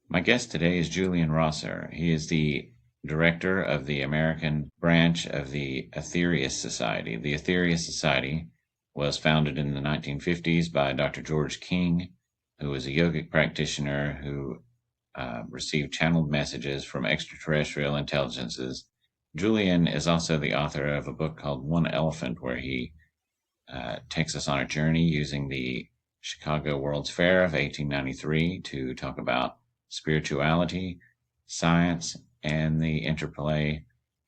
My guest today is Julian Rosser. He is the director of the American branch of the Aetherius Society. The Aetherius Society was founded in the 1950s by Dr. George King, who was a yogic practitioner who received channeled messages from extraterrestrial intelligences. Julian is also the author of a book called One Elephant, where he takes us on a journey using the Chicago World's Fair of 1893 to talk about spirituality, science, and the interplay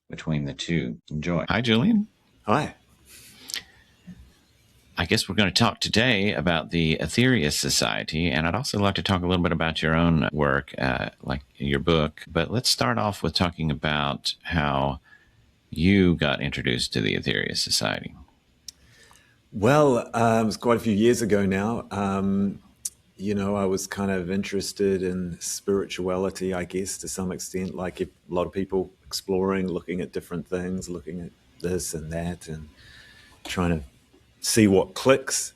between the two. Enjoy. Hi, Julian. Hi. I guess we're going to talk today about the Aetherius Society, and I'd also like to talk a little bit about your own work, like your book. But let's start off with talking about how you got introduced to the Aetherius Society. Well, it was quite a few years ago now. I was kind of interested in spirituality, I guess, to some extent, like a lot of people exploring, looking at different things, looking at this and that, and trying to see what clicks.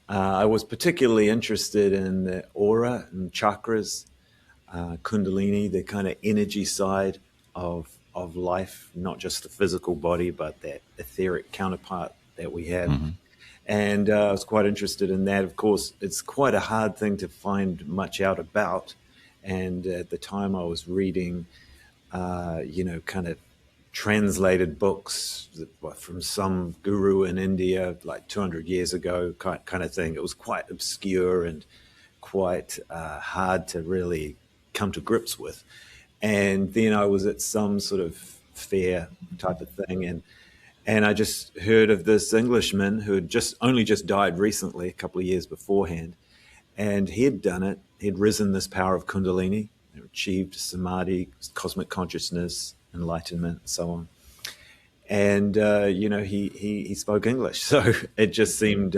I was particularly interested in the aura and chakras, Kundalini, the kind of energy side of life, not just the physical body, but that etheric counterpart that we have. Mm-hmm. And I was quite interested in that. Of course, it's quite a hard thing to find much out about. And at the time I was reading, kind of translated books from some guru in India, like 200 years ago, kind of thing. It was quite obscure and quite hard to really come to grips with. And then I was at some sort of fair type of thing, and I just heard of this Englishman who had only just died recently, a couple of years beforehand, and he had done it. He'd risen this power of Kundalini, achieved samadhi, cosmic consciousness, enlightenment, and so on. And he spoke English, so it just seemed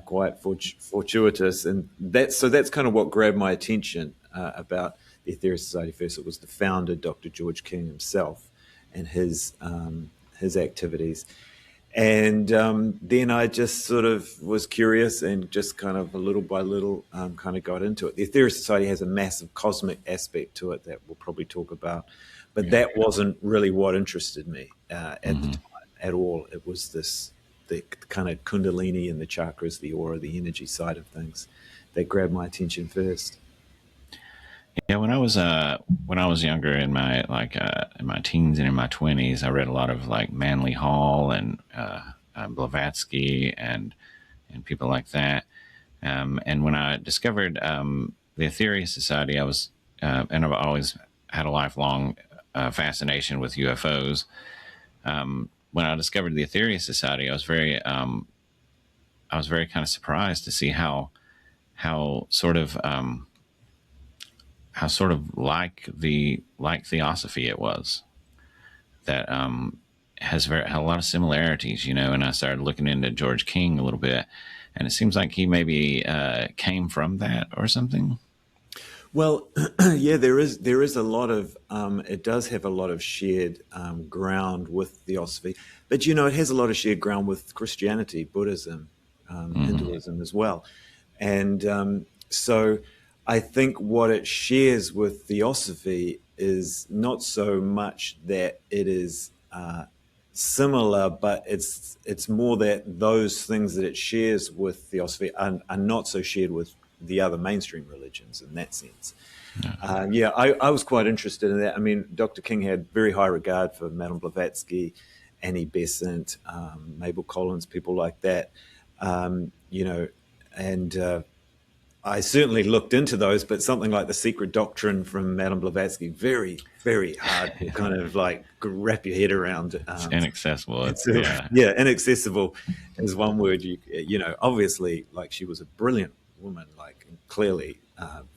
quite fortuitous, and that's kind of what grabbed my attention about the Aetherius Society. First, it was the founder, Dr. George King himself, and his activities. And then I just sort of was curious and just kind of little by little kind of got into it. The Aetherius Society has a massive cosmic aspect to it that we'll probably talk about, but that wasn't really what interested me at the time at all. It was the kind of Kundalini and the chakras, the aura, the energy side of things that grabbed my attention first. Yeah, when I was younger, in my teens and in my 20s, I read a lot of like Manly Hall and Blavatsky and people like that. And when I discovered the Aetherius Society, I was and I've always had a lifelong fascination with UFOs. When I discovered the Aetherius Society, I was very kind of surprised to see how sort of like Theosophy it was, that had a lot of similarities, and I started looking into George King a little bit, and it seems like he maybe came from that or something. Well, yeah, there is a lot of, it does have a lot of shared ground with Theosophy, but it has a lot of shared ground with Christianity, Buddhism, Hinduism as well. And so I think what it shares with Theosophy is not so much that it is similar, but it's more that those things that it shares with Theosophy are not so shared with the other mainstream religions in that sense. I was quite interested in that. I mean, Dr. King had very high regard for Madame Blavatsky, Annie Besant, Mabel Collins, people like that, and I certainly looked into those, but something like The Secret Doctrine from Madame Blavatsky, very, very hard to kind of like wrap your head around. It's inaccessible. Inaccessible is one word. Obviously, like, she was a brilliant woman, like, clearly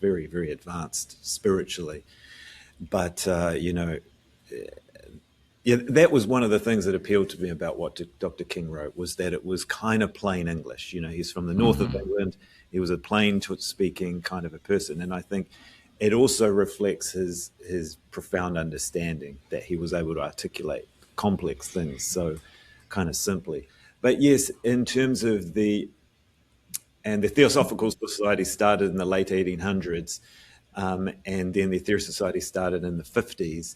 very, very advanced spiritually. But, that was one of the things that appealed to me about what Dr. King wrote, was that it was kind of plain English. He's from the north of England. He was a plain speaking kind of a person. And I think it also reflects his profound understanding, that he was able to articulate complex things so kind of simply. But yes, in terms of the Theosophical Society started in the late 1800s. And then the Aetherius Society started in the 50s.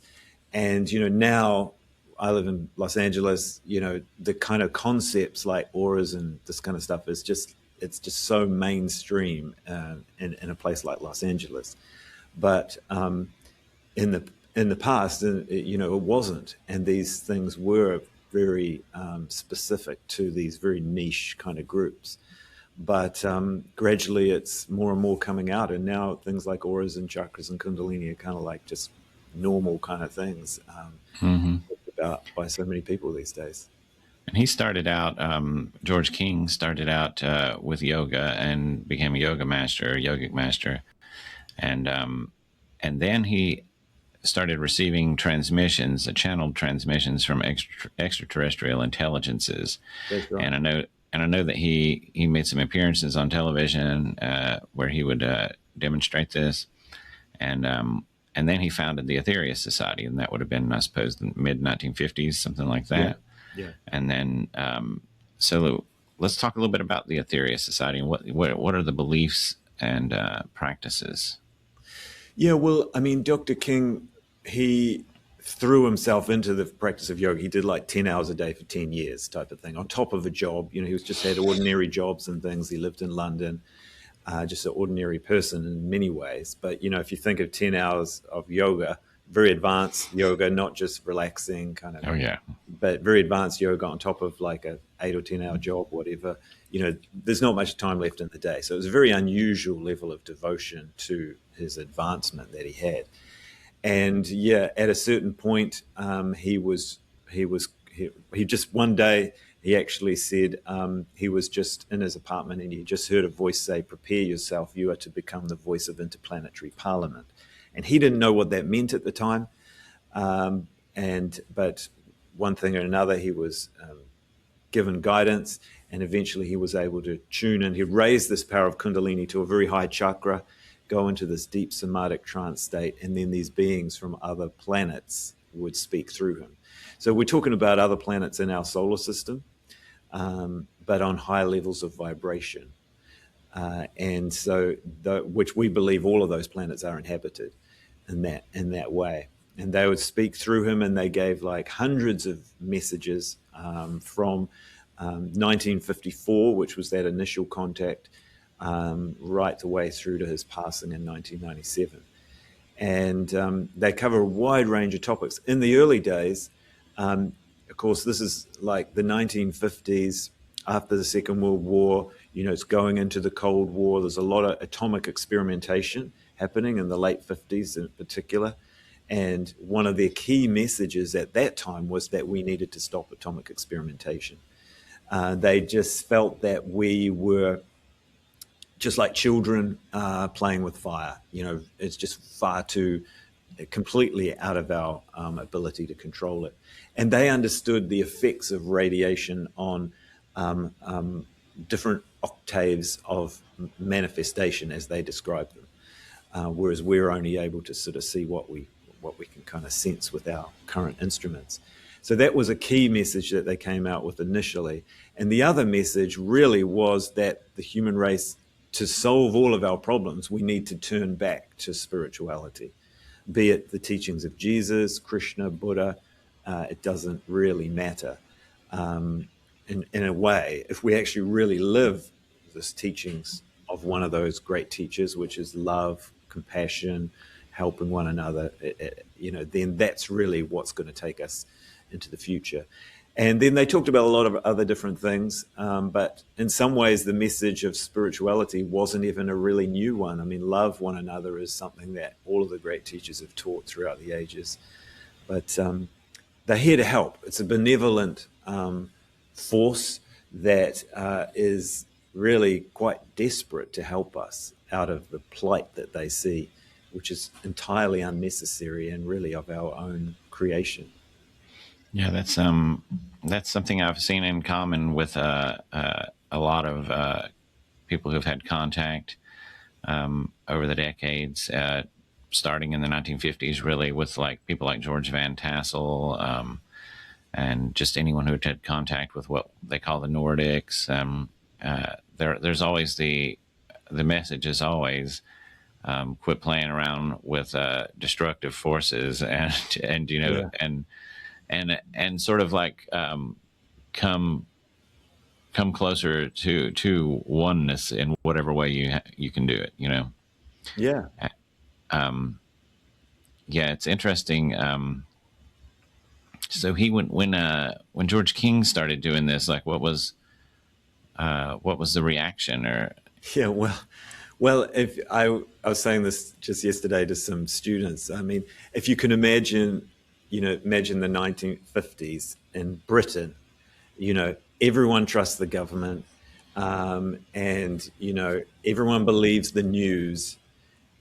And, now I live in Los Angeles, the kind of concepts like auras and this kind of stuff it's just so mainstream in a place like Los Angeles. But in the past, it wasn't. And these things were very specific to these very niche kind of groups. But gradually it's more and more coming out. And now things like auras and chakras and kundalini are kind of like just normal kind of things about by so many people these days. And he started out, George King started out with yoga and became a yoga master, a yogic master. And then he started receiving transmissions, channeled transmissions from extraterrestrial intelligences. That's right. And I know that he made some appearances on television where he would demonstrate this, and then he founded the Aetherius Society, and that would have been, I suppose, the mid 1950s, something like that. Yeah. And then so let's talk a little bit about the Aetherius Society and what are the beliefs and practices. Yeah, well, I mean, Dr. King, he threw himself into the practice of yoga. He did like 10 hours a day for 10 years type of thing on top of a job. He was just had ordinary jobs and things. He lived in London, just an ordinary person in many ways. But, if you think of 10 hours of yoga, very advanced yoga, not just relaxing kind of. Oh, yeah. But very advanced yoga on top of like a 8 or 10 hour job, whatever, there's not much time left in the day. So it was a very unusual level of devotion to his advancement that he had. And yeah, at a certain point, he just one day, he actually said he was just in his apartment and he just heard a voice say, "Prepare yourself, you are to become the voice of interplanetary parliament." And he didn't know what that meant at the time. But one thing or another, he was given guidance, and eventually he was able to tune in. He raised this power of Kundalini to a very high chakra, go into this deep somatic trance state, and then these beings from other planets would speak through him. So we're talking about other planets in our solar system, but on high levels of vibration. And so, which we believe all of those planets are inhabited in that way. And they would speak through him, and they gave like hundreds of messages from 1954, which was that initial contact, right the way through to his passing in 1997. And they cover a wide range of topics. In the early days, of course, this is like the 1950s, after the Second World War, it's going into the Cold War. There's a lot of atomic experimentation happening in the late 50s in particular. And one of their key messages at that time was that we needed to stop atomic experimentation. They just felt that we were just like children playing with fire. It's just far too completely out of our ability to control it. And they understood the effects of radiation on different octaves of manifestation, as they described them, whereas we're only able to sort of see what we can kind of sense with our current instruments. So that was a key message that they came out with initially. And the other message really was that the human race, to solve all of our problems, we need to turn back to spirituality, be it the teachings of Jesus, Krishna, Buddha. It doesn't really matter. In a way, if we actually really live this teachings of one of those great teachers, which is love, compassion, helping one another, then that's really what's going to take us into the future. And then they talked about a lot of other different things, but in some ways the message of spirituality wasn't even a really new one. I mean, love one another is something that all of the great teachers have taught throughout the ages, but they're here to help. It's a benevolent force that is really quite desperate to help us out of the plight that they see, which is entirely unnecessary and really of our own creation. Yeah, that's something I've seen in common with a lot of people who've had contact over the decades, starting in the 1950s, really, with like people like George Van Tassel, and just anyone who had contact with what they call the Nordics. There's always the message is always quit playing around with destructive forces, and you know, Yeah. and sort of like come closer to oneness in whatever way you can do it. You know. Yeah. Um, yeah, it's interesting. So he went when George King started doing this. Like, what was the reaction? Or Yeah. Well, if I was saying this just yesterday to some students. I mean, if you can imagine, imagine the 1950s in Britain. Everyone trusts the government, and everyone believes the news.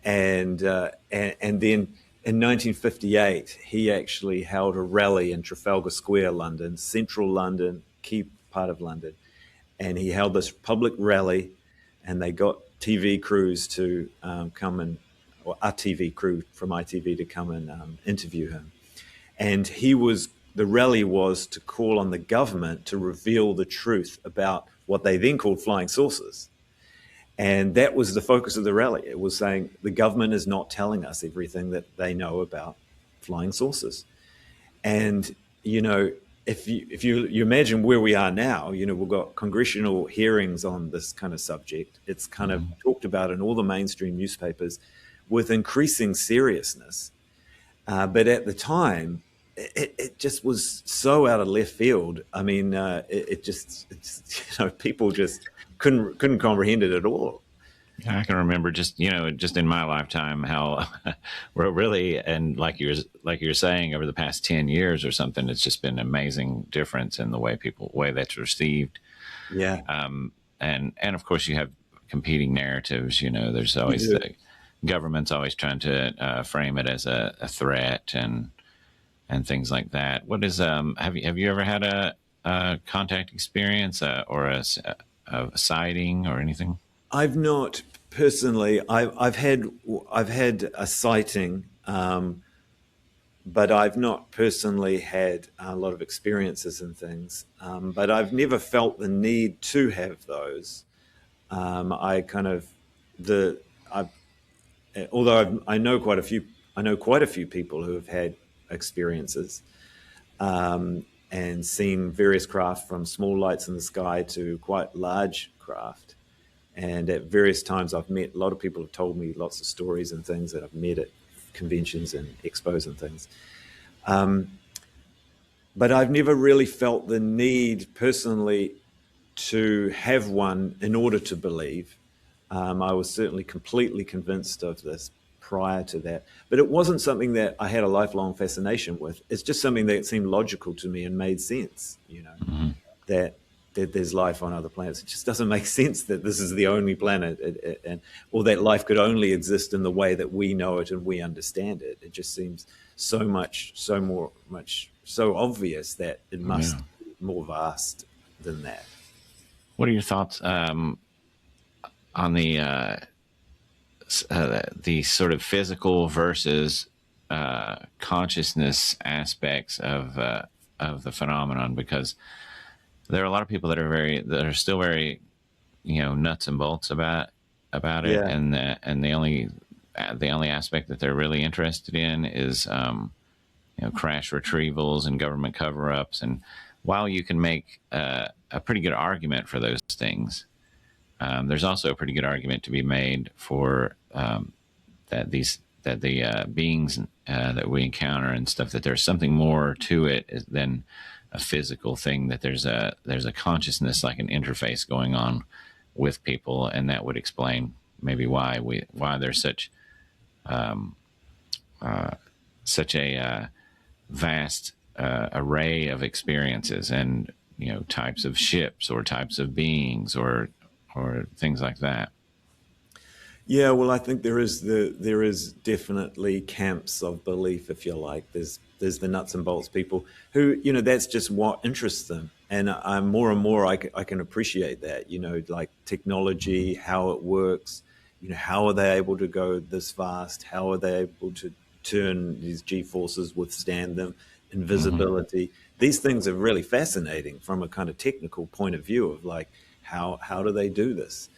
And then in 1958, he actually held a rally in Trafalgar Square, London, central London, key part of London, and he held this public rally, and they got TV crews to come and, or a TV crew from ITV to come and interview him. And the rally was to call on the government to reveal the truth about what they then called flying saucers. And that was the focus of the rally. It was saying the government is not telling us everything that they know about flying saucers. And, if you imagine where we are now, we've got congressional hearings on this kind of subject. It's kind of talked about in all the mainstream newspapers with increasing seriousness. But at the time, it just was so out of left field. I mean, people just couldn't comprehend it at all. I can remember just in my lifetime how we're really, and like you're saying, over the past 10 years or something, it's just been an amazing difference in the way that's received. Yeah, And of course you have competing narratives. There's you always do. the government's always trying to frame it as a threat and things like that. What is have you ever had a contact experience or a sighting or anything? I've not personally. I've had a sighting, but I've not personally had a lot of experiences and things. But I've never felt the need to have those. I kind of the I although I know quite a few. I know quite a few people who have had experiences, and seen various craft from small lights in the sky to quite large craft. And at various times, I've met a lot of people have told me lots of stories and things that I've met at conventions and expos and things. But I've never really felt the need personally to have one in order to believe. I was certainly completely convinced of this prior to that, but it wasn't something that I had a lifelong fascination with. It's just something that seemed logical to me and made sense. Mm-hmm. That there's life on other planets. It just doesn't make sense that this is the only planet, or that life could only exist in the way that we know it and we understand it. It just seems so obvious that it must Yeah. be more vast than that. What are your thoughts on the sort of physical versus consciousness aspects of the phenomenon? Because there are a lot of people that are still very nuts and bolts about it, Yeah, and the only aspect that they're really interested in is crash retrievals and government cover-ups. And while you can make a pretty good argument for those things, there's also a pretty good argument to be made for that the beings that we encounter and stuff, that there's something more to it than a physical thing, that there's a consciousness, like an interface going on with people, and that would explain maybe why there's such a vast array of experiences, and types of ships or types of beings or things like that. yeah. Well, I think there is definitely camps of belief, if you like. There's the nuts and bolts people who that's just what interests them, and I'm more and more I can appreciate that. Like technology, how it works. How are they able to go this fast? How are they able to turn these G forces, withstand them, Mm-hmm. invisibility? These things are really fascinating from a kind of technical point of view of like how do they do this?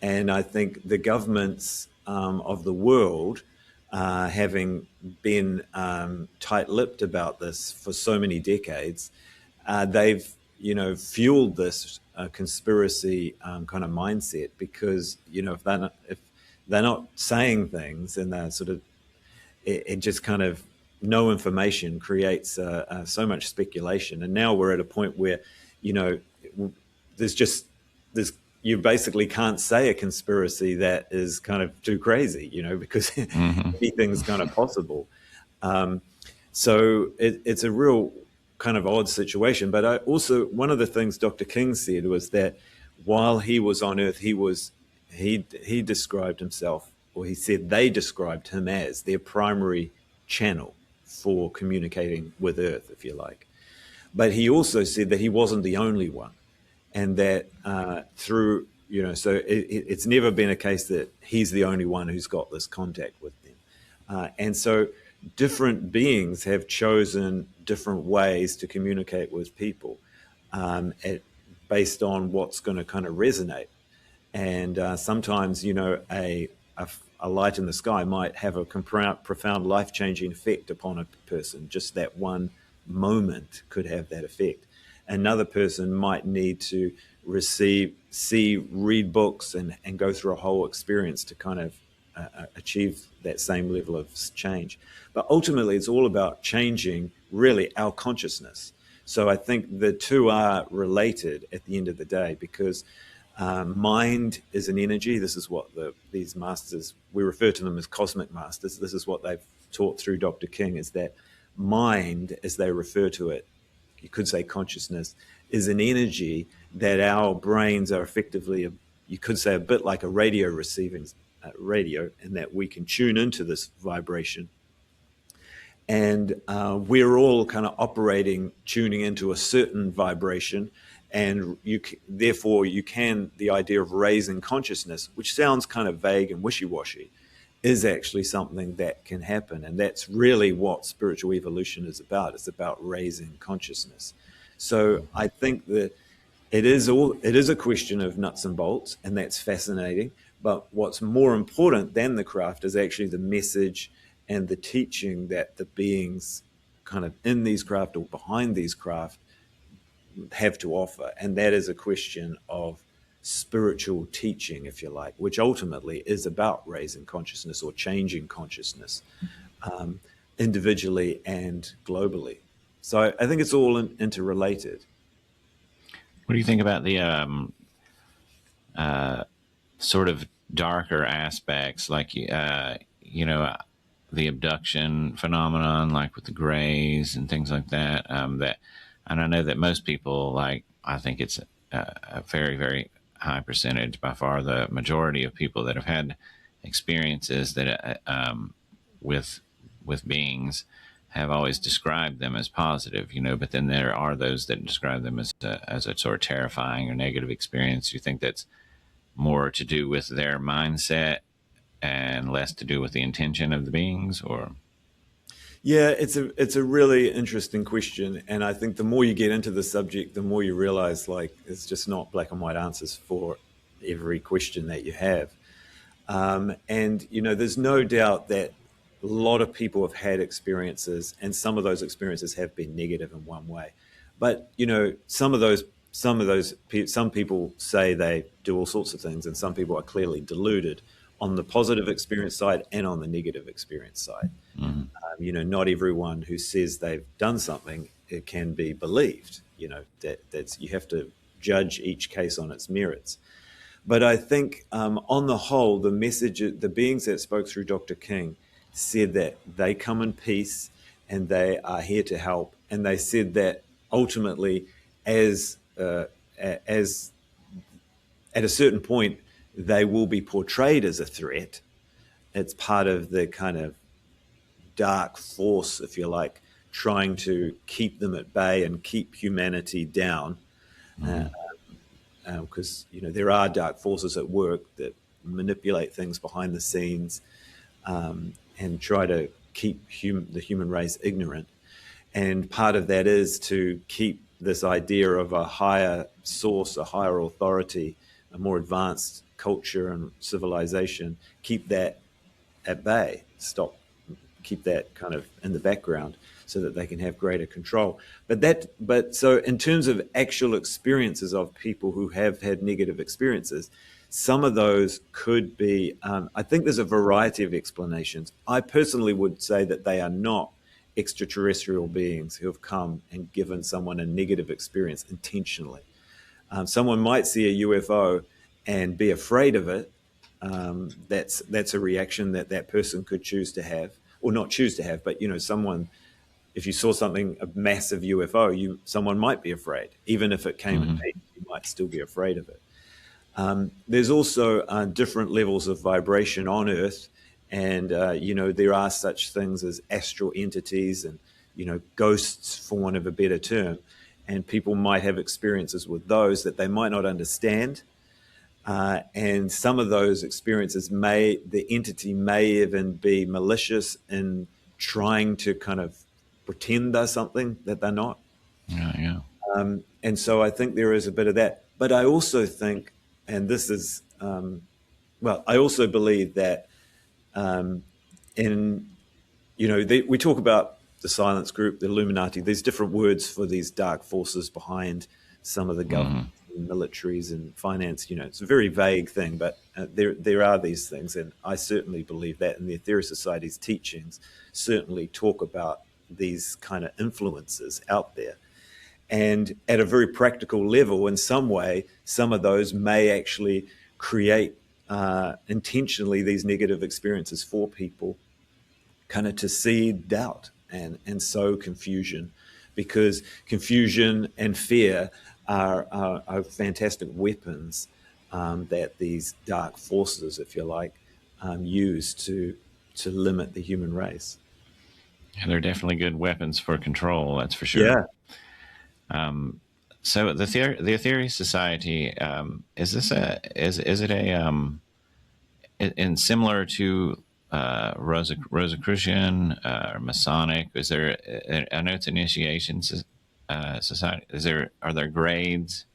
And I think the governments of the world, having been tight-lipped about this for so many decades, they've fueled this conspiracy kind of mindset, because if they're not saying things, and they're sort of it just kind of, no information creates so much speculation. And now we're at a point where there's you basically can't say a conspiracy that is kind of too crazy, because anything's kind of possible. So it's a real kind of odd situation. But one of the things Dr. King said was that while he was on Earth, he described himself, or he said they described him as their primary channel for communicating with Earth, if you like. But he also said that he wasn't the only one, and that so it's never been a case that he's the only one who's got this contact with them. And so different beings have chosen different ways to communicate with people, based on what's going to kind of resonate. And sometimes, a light in the sky might have a profound life-changing effect upon a person. Just that one moment could have that effect. Another person might need to read books and go through a whole experience to kind of achieve that same level of change. But ultimately, it's all about changing, really, our consciousness. So I think the two are related at the end of the day, because mind is an energy. This is what these masters, we refer to them as cosmic masters. This is what they've taught through Dr. King, is that mind, as they refer to it, you could say consciousness, is an energy that our brains are effectively, you could say, a bit like a radio receiving radio, in that we can tune into this vibration. And we're all kind of tuning into a certain vibration. And therefore, the idea of raising consciousness, which sounds kind of vague and wishy-washy, is actually something that can happen. And that's really what spiritual evolution is about. It's about raising consciousness. So I think that it is a question of nuts and bolts, and that's fascinating. But what's more important than the craft is actually the message and the teaching that the beings kind of in these craft or behind these craft have to offer. And that is a question of spiritual teaching, if you like, which ultimately is about raising consciousness or changing consciousness, individually and globally. So I think it's all interrelated. What do you think about the sort of darker aspects, like the abduction phenomenon, like with the Greys and things like that? And I know that most people, I think it's a very, very high percentage, by far the majority of people that have had experiences that with beings have always described them as positive, but then there are those that describe them as a sort of terrifying or negative experience. Do you think that's more to do with their mindset and less to do with the intention of the beings, or? Yeah, it's a really interesting question, and I think the more you get into the subject, the more you realize it's just not black and white answers for every question that you have. And there's no doubt that a lot of people have had experiences, and some of those experiences have been negative in one way. But some people say they do all sorts of things, and some people are clearly deluded on the positive experience side and on the negative experience side. Mm-hmm. Not everyone who says they've done something, it can be believed. That's you have to judge each case on its merits. But I think on the whole, the message, the beings that spoke through Dr. King said that they come in peace and they are here to help. And they said that ultimately, as at a certain point, they will be portrayed as a threat. It's part of the kind of dark force, if you like, trying to keep them at bay and keep humanity down. Because there are dark forces at work that manipulate things behind the scenes and try to keep the human race ignorant. And part of that is to keep this idea of a higher source, a higher authority, a more advanced culture and civilization, keep that at bay, keep that kind of in the background so that they can have greater control. But so in terms of actual experiences of people who have had negative experiences, some of those could be, I think there's a variety of explanations. I personally would say that they are not extraterrestrial beings who have come and given someone a negative experience intentionally. Someone might see a UFO and be afraid of it. That's a reaction that person could choose to have, or not choose to have, but someone, if you saw something, a massive UFO, someone might be afraid. Even if it came in peace, you might still be afraid of it. There's also different levels of vibration on Earth, and there are such things as astral entities and ghosts, for want of a better term, and people might have experiences with those that they might not understand. And some of those experiences the entity may even be malicious in trying to kind of pretend they're something that they're not. Yeah. And so I think there is a bit of that. But I also think, and this is, I also believe that we talk about the Silence Group, the Illuminati, there's different words for these dark forces behind some of the governments and militaries and finance. It's a very vague thing, but there are these things. And I certainly believe that, and the Aetherius Society's teachings certainly talk about these kind of influences out there. And at a very practical level, in some way, some of those may actually create intentionally these negative experiences for people, kind of to seed doubt and sow confusion, because confusion and fear are fantastic weapons that these dark forces, if you like, use to limit the human race. Yeah, they're definitely good weapons for control, that's for sure. Yeah. So the Aetherius Society, is it in similar to Rosicrucian or Masonic? Is there? I know it's initiation society. Are there grades?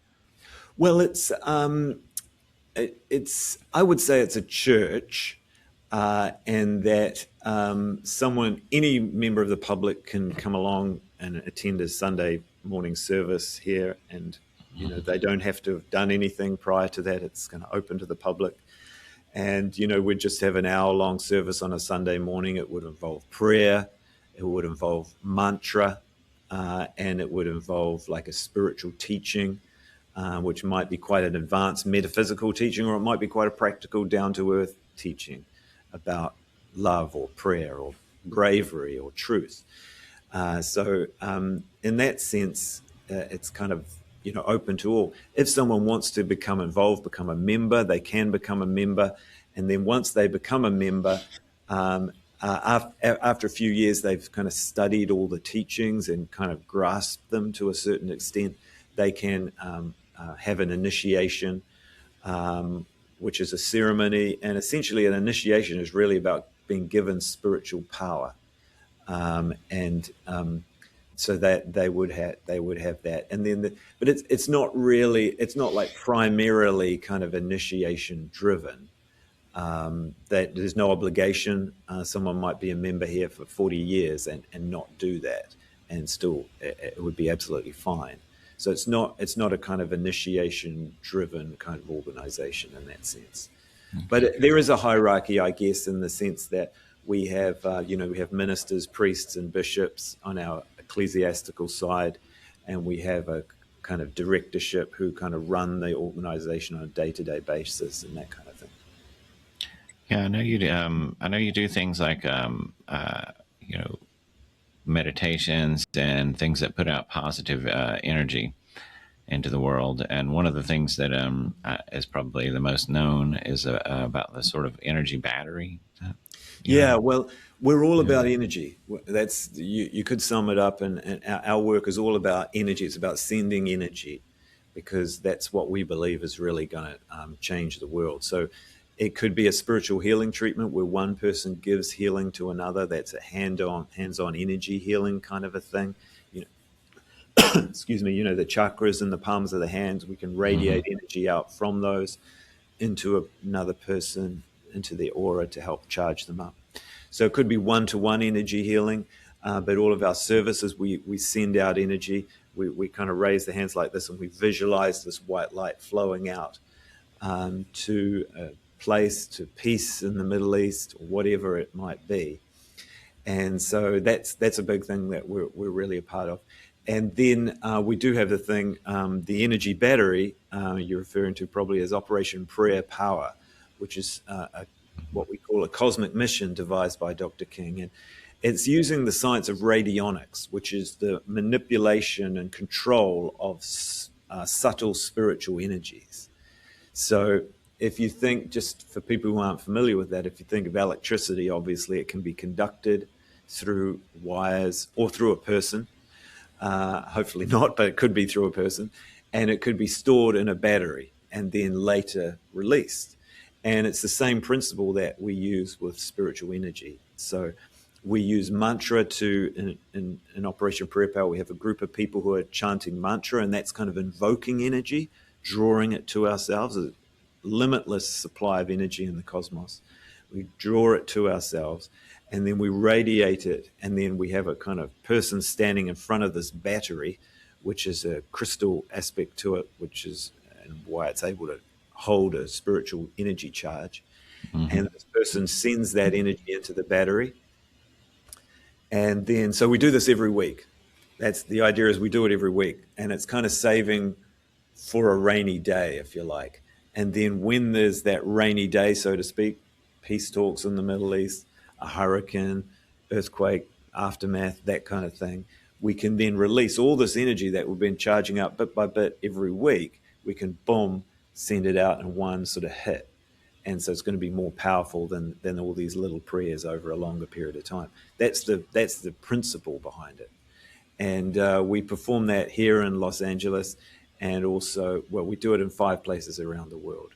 Well, I would say it's a church, and that any member of the public can come along and attend a Sunday morning service here, and they don't have to have done anything prior to that. It's kind of open to the public, and we'd just have an hour-long service on a Sunday morning. It would involve prayer, it would involve mantra, and it would involve like a spiritual teaching, which might be quite an advanced metaphysical teaching, or it might be quite a practical, down-to-earth teaching about love or prayer or bravery or truth. So in that sense, it's kind of open to all. If someone wants to become involved, become a member, they can become a member. And then once they become a member, after a few years, they've kind of studied all the teachings and kind of grasped them to a certain extent, they can have an initiation, which is a ceremony. And essentially an initiation is really about being given spiritual power. So that they would have that, and then but it's not like primarily kind of initiation driven. That there's no obligation. Someone might be a member here for 40 years and not do that, and still it would be absolutely fine. So it's not a kind of initiation driven kind of organization in that sense. Okay. But there is a hierarchy, I guess, in the sense that we have we have ministers, priests, and bishops on our ecclesiastical side, and we have a kind of directorship who kind of run the organization on a day-to-day basis and that kind of thing. Yeah, I know you do. I know you do things like meditations and things that put out positive energy into the world. And one of the things that is probably the most known is about the sort of energy battery. Yeah, well, we're all about energy. That's you could sum it up, and our work is all about energy. It's about sending energy, because that's what we believe is really going to change the world. So it could be a spiritual healing treatment where one person gives healing to another. That's a hands-on energy healing kind of a thing. excuse me, the chakras in the palms of the hands, we can radiate energy out from those into another person, into their aura to help charge them up. So it could be one-to-one energy healing, but all of our services, we send out energy. We kind of raise the hands like this, and we visualize this white light flowing out to a place, to peace in the Middle East, or whatever it might be. And so that's a big thing that we're really a part of. And then we do have the thing, the energy battery you're referring to probably as Operation Prayer Power, which is what we call a cosmic mission devised by Dr. King. And it's using the science of radionics, which is the manipulation and control of subtle spiritual energies. So if you think, just for people who aren't familiar with that, if you think of electricity, obviously it can be conducted through wires or through a person. Hopefully not, but it could be through a person. And it could be stored in a battery and then later released. And it's the same principle that we use with spiritual energy. So we use mantra in Operation Prayer Power. We have a group of people who are chanting mantra, and that's kind of invoking energy, drawing it to ourselves. A limitless supply of energy in the cosmos. We draw it to ourselves, and then we radiate it, and then we have a kind of person standing in front of this battery, which is a crystal aspect to it, which is and why it's able to hold a spiritual energy charge. And this person sends that energy into the battery. And then, so we do this every week. That's the idea, is we do it every week. And it's kind of saving for a rainy day, if you like. And then when there's that rainy day, so to speak, peace talks in the Middle East, a hurricane, earthquake, aftermath, that kind of thing, we can then release all this energy that we've been charging up bit by bit every week. We can, boom, send it out in one sort of hit. And so it's going to be more powerful than all these little prayers over a longer period of time. That's the principle behind it. And we perform that here in Los Angeles, and also, well, we do it in 5 places around the world.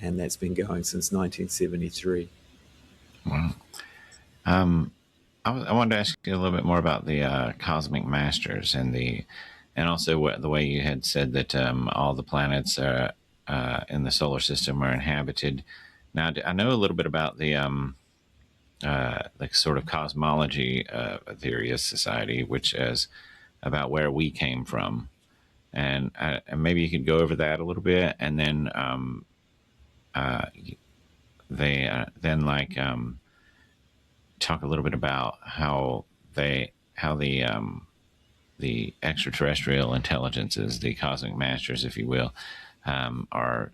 And that's been going since 1973. Wow. I wanted to ask you a little bit more about the cosmic masters and also the way you had said that all the planets in the solar system are inhabited. Now, I know a little bit about the sort of cosmology Aetherius Society, which is about where we came from, and maybe you could go over that a little bit, and then talk a little bit about how the extraterrestrial intelligences, the cosmic masters, if you will, are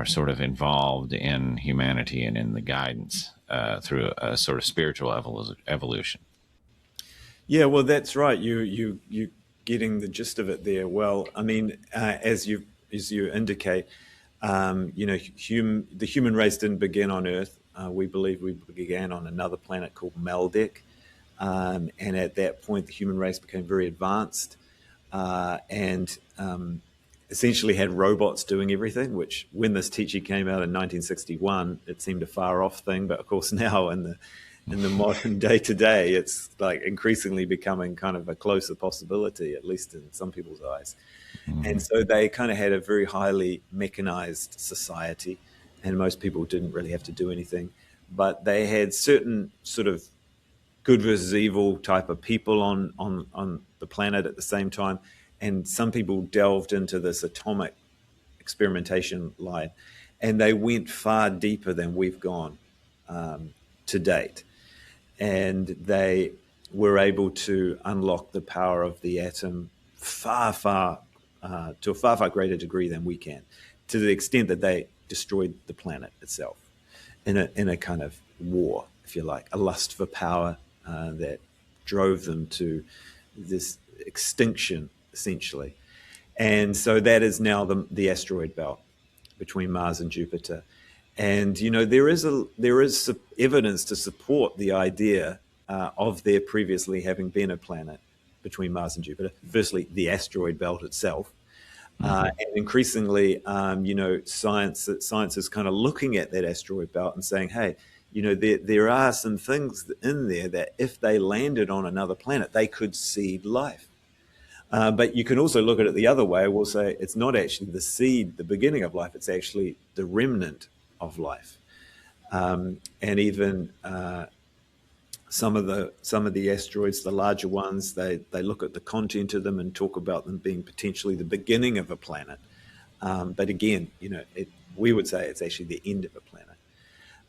sort of involved in humanity and in the guidance through a sort of spiritual evolution. Yeah, well, that's right. You getting the gist of it there. Well, I mean, as you indicate, the human race didn't begin on Earth. We believe we began on another planet called Maldek. And at that point, the human race became very advanced and essentially had robots doing everything, which when this teaching came out in 1961, it seemed a far-off thing. But, of course, now in the modern day-to-day, it's like increasingly becoming kind of a closer possibility, at least in some people's eyes. And so they kind of had a very highly mechanized society, and most people didn't really have to do anything. But they had certain sort of good versus evil type of people on the planet at the same time. And some people delved into this atomic experimentation line, and they went far deeper than we've gone to date. And they were able to unlock the power of the atom to a far greater degree than we can, to the extent that they destroyed the planet itself in a kind of war, if you like, a lust for power that drove them to this extinction, essentially. And so that is now the asteroid belt between Mars and Jupiter. And, there is evidence to support the idea of there previously having been a planet between Mars and Jupiter. Firstly, the asteroid belt itself. And increasingly, science is kind of looking at that asteroid belt and saying, hey, there are some things in there that if they landed on another planet, they could seed life. But you can also look at it the other way. We'll say it's not actually the seed, the beginning of life. It's actually the remnant of life. And even some of the asteroids, the larger ones, they look at the content of them and talk about them being potentially the beginning of a planet. But again, we would say it's actually the end of a planet.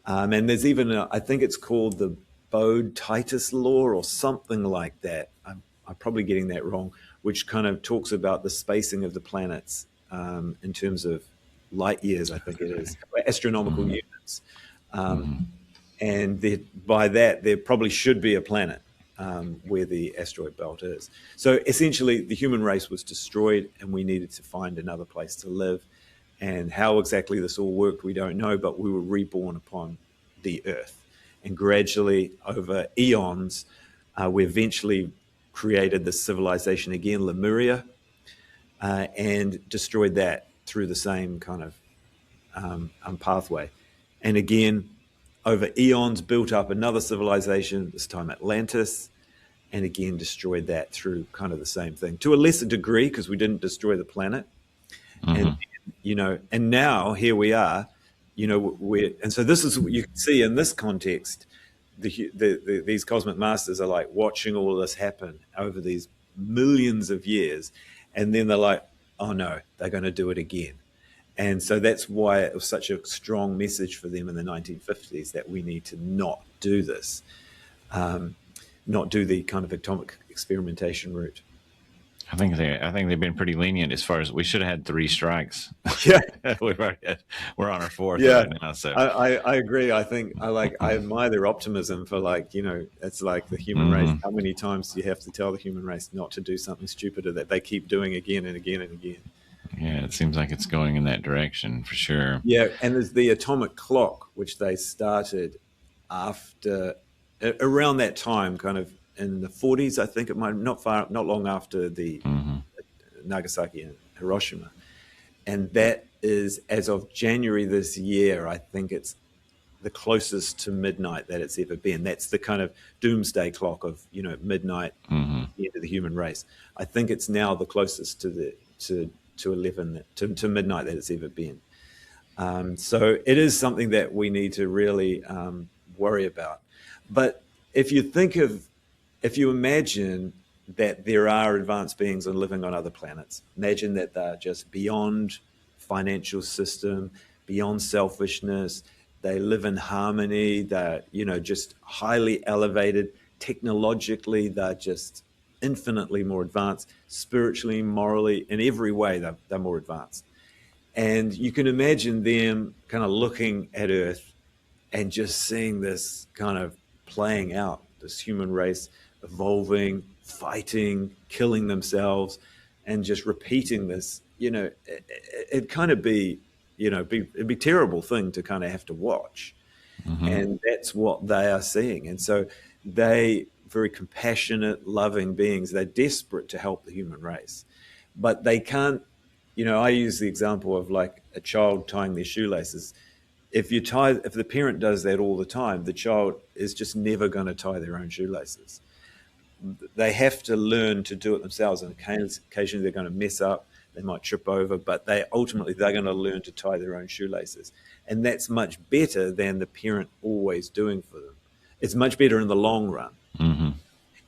And there's even, I think it's called the Bode-Titus law or something like that. I'm probably getting that wrong, which kind of talks about the spacing of the planets in terms of light years, I think it is, astronomical units. And by that, there probably should be a planet where the asteroid belt is. So essentially, the human race was destroyed, and we needed to find another place to live. And how exactly this all worked, we don't know, but we were reborn upon the Earth. And gradually, over eons, we eventually created this civilization again, Lemuria, and destroyed that through the same kind of pathway. And again, over eons, built up another civilization, this time Atlantis, and again destroyed that through kind of the same thing. To a lesser degree, because we didn't destroy the planet. And and now here we are, and so this is what you can see in this context. These cosmic masters are like watching all of this happen over these millions of years, and then they're like, oh no, they're going to do it again. And so that's why it was such a strong message for them in the 1950s that we need to not do this, not do the kind of atomic experimentation route. I think they've been pretty lenient as far as we should have had 3 strikes. Yeah, we're on our 4th right now. So I agree. I think I admire their optimism for it's like the human race. How many times do you have to tell the human race not to do something stupider that they keep doing again and again and again? Yeah, it seems like it's going in that direction for sure. Yeah, and there's the atomic clock, which they started around that time, kind of in the 40s, I think it might not long after the Nagasaki and Hiroshima. And that is, as of January this year, I think it's the closest to midnight that it's ever been. That's the kind of doomsday clock of, midnight, the end of the human race. I think it's now the closest to midnight that it's ever been. So it is something that we need to really worry about. But if you imagine that there are advanced beings and living on other planets, imagine that they're just beyond financial system, beyond selfishness. They live in harmony. They're, just highly elevated. Technologically, they're just infinitely more advanced. Spiritually, morally, in every way, they're more advanced. And you can imagine them kind of looking at Earth and just seeing this kind of playing out, this human race evolving, fighting, killing themselves, and just repeating this. It'd kind of be, it'd be a terrible thing to kind of have to watch. And that's what they are seeing. And so they, very compassionate, loving beings, they're desperate to help the human race. But they can't, I use the example of like a child tying their shoelaces. If the parent does that all the time, the child is just never going to tie their own shoelaces. They have to learn to do it themselves, and occasionally they're going to mess up, they might trip over, but they're going to learn to tie their own shoelaces. And that's much better than the parent always doing for them. It's much better in the long run.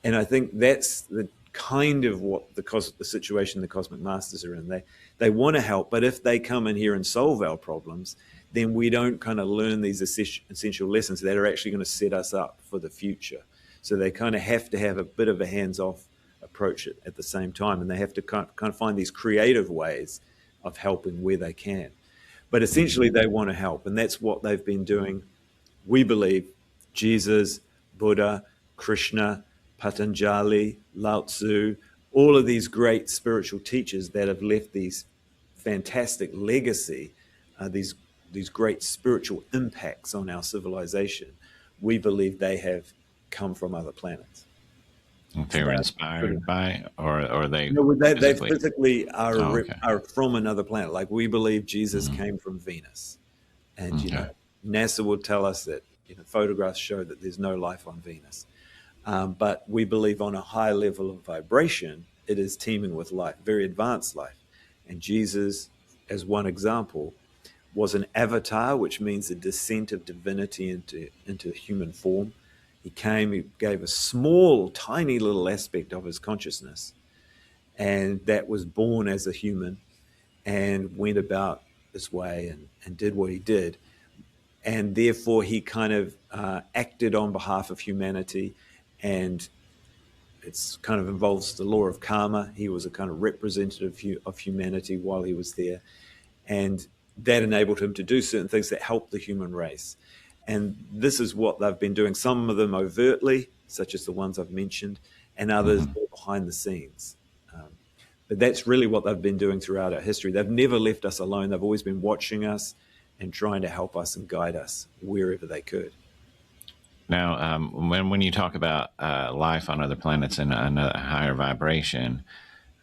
And I think that's the kind of what the situation the cosmic masters are in. They want to help, but if they come in here and solve our problems, then we don't kind of learn these essential lessons that are actually going to set us up for the future. So they kind of have to have a bit of a hands-off approach at the same time, and they have to kind of find these creative ways of helping where they can. But essentially, they want to help, and that's what they've been doing. We believe Jesus, Buddha, Krishna, Patanjali, Lao Tzu, all of these great spiritual teachers that have left these fantastic legacy, these great spiritual impacts on our civilization. We believe they have come from other planets. They were inspired by, or they? No, they physically are from another planet. Like we believe Jesus came from Venus, and NASA will tell us that photographs show that there's no life on Venus. But we believe on a high level of vibration it is teeming with life, very advanced life. And Jesus, as one example, was an avatar, which means the descent of divinity into human form. He came, he gave a small, tiny little aspect of his consciousness, and that was born as a human and went about his way and did what he did. And therefore, he kind of acted on behalf of humanity, and it's kind of involves the law of karma. He was a kind of representative of humanity while he was there, and that enabled him to do certain things that helped the human race. And this is what they've been doing, some of them overtly, such as the ones I've mentioned, and others more behind the scenes. But that's really what they've been doing throughout our history. They've never left us alone. They've always been watching us and trying to help us and guide us wherever they could. Now, when you talk about life on other planets and a higher vibration,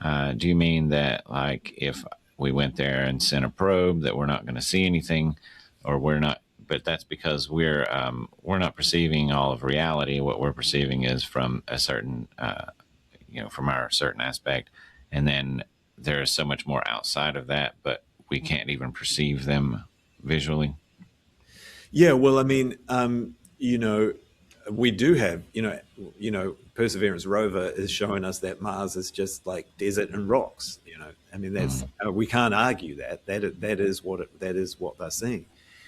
do you mean that, like, if we went there and sent a probe, that we're not going to see anything, or we're not? But that's because we're not perceiving all of reality. What we're perceiving is from a certain, from our certain aspect, and then there's so much more outside of that, but we can't even perceive them visually. Yeah, well, I mean, we do have, Perseverance rover is showing us that Mars is just like desert and rocks. I mean, that's we can't argue that. That is what they're seeing.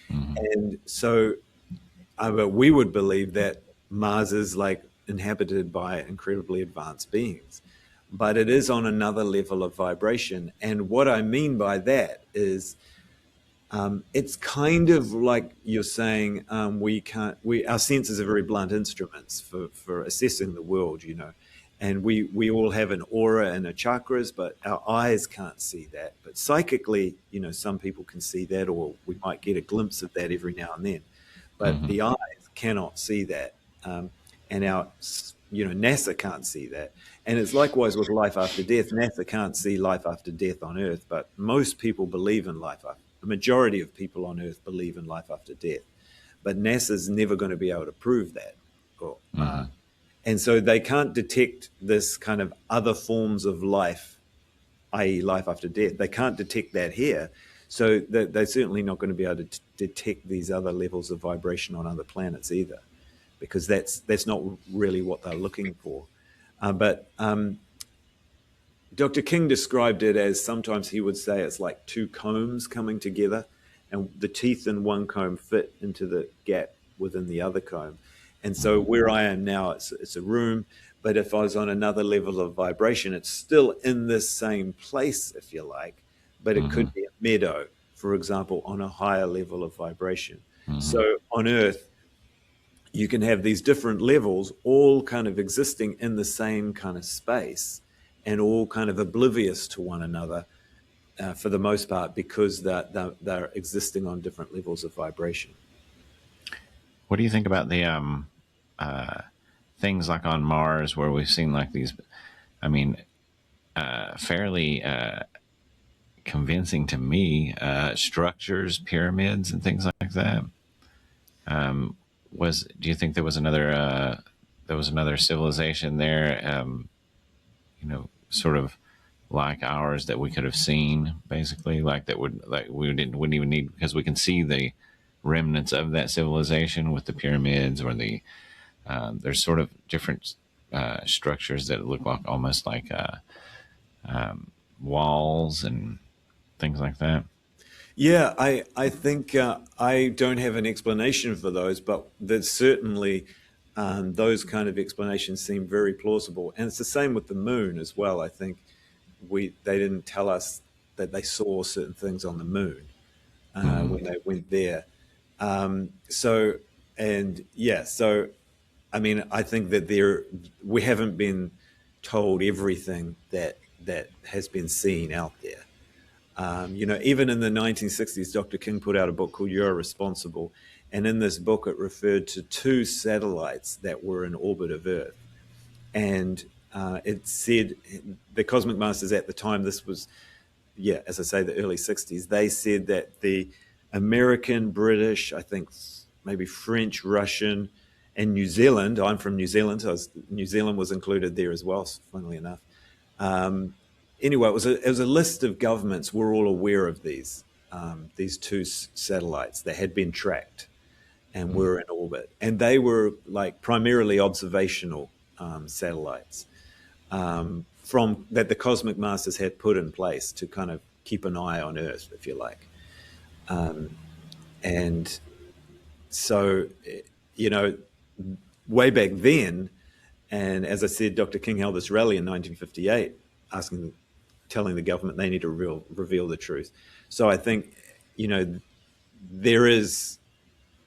And so, but we would believe that Mars is like inhabited by incredibly advanced beings, but it is on another level of vibration. And what I mean by that is, it's kind of like you're saying, our senses are very blunt instruments for assessing the world, and we all have an aura and a chakras, but our eyes can't see that. But psychically, some people can see that, or we might get a glimpse of that every now and then. But the eyes cannot see that, and our NASA can't see that. And it's likewise with life after death. NASA can't see life after death on Earth, but most people believe in life after. The majority of people on Earth believe in life after death, but NASA's never going to be able to prove that. And so they can't detect this kind of other forms of life, i.e. life after death. They can't detect that here. So they're certainly not going to be able to detect these other levels of vibration on other planets either, because that's not really what they're looking for. But Dr. King described it as, sometimes he would say it's like two combs coming together, and the teeth in one comb fit into the gap within the other comb. And so where I am now, it's a room, but if I was on another level of vibration, it's still in this same place, if you like, but it could be a meadow, for example, on a higher level of vibration. So on Earth, you can have these different levels all kind of existing in the same kind of space, and all kind of oblivious to one another for the most part, because they're existing on different levels of vibration. What do you think about the things like on Mars, where we've seen like these, fairly convincing to me, structures, pyramids, and things like that? Do you think there was another civilization there, sort of like ours, that we could have seen, basically, like that wouldn't even need, because we can see the remnants of that civilization with the pyramids, or there's sort of different structures that look like almost like walls and things like that. Yeah, I think I don't have an explanation for those, but there's certainly those kind of explanations seem very plausible. And it's the same with the moon as well. I think they didn't tell us that they saw certain things on the moon when they went there. So I mean, I think that we haven't been told everything that has been seen out there. Even in the 1960s, Dr. King put out a book called You're Responsible. And in this book, it referred to 2 satellites that were in orbit of Earth. And it said, the Cosmic Masters at the time, this was, as I say, the early 60s, they said that the American, British, I think maybe French, Russian, and New Zealand, I'm from New Zealand, so New Zealand was included there as well, funnily enough, Anyway, it was a list of governments were all aware of these two satellites that had been tracked and were in orbit, and they were like primarily observational satellites from that the cosmic masters had put in place to kind of keep an eye on Earth, if you like. And so, you know, way back then, and as I said, Dr. King held this rally in 1958, telling the government they need to reveal the truth. So I think, you know, there is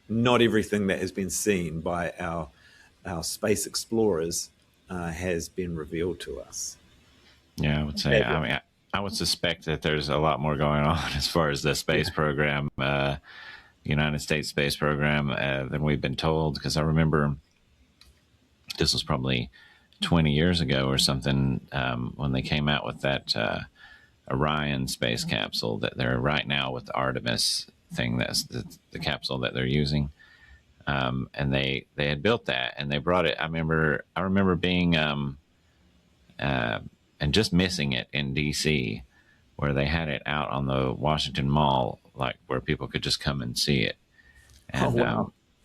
not everything that has been seen by our space explorers has been revealed to us. Yeah, I would say. I mean, I would suspect that there's a lot more going on as far as the space program, United States space program, than we've been told. Because I remember this was probably 20 years ago or something when they came out with that Orion space capsule that they're right now with the Artemis thing. That's the capsule that they're using. And they had built that and they brought it. I remember being and just missing it in DC, where they had it out on the Washington Mall, like where people could just come and see it. And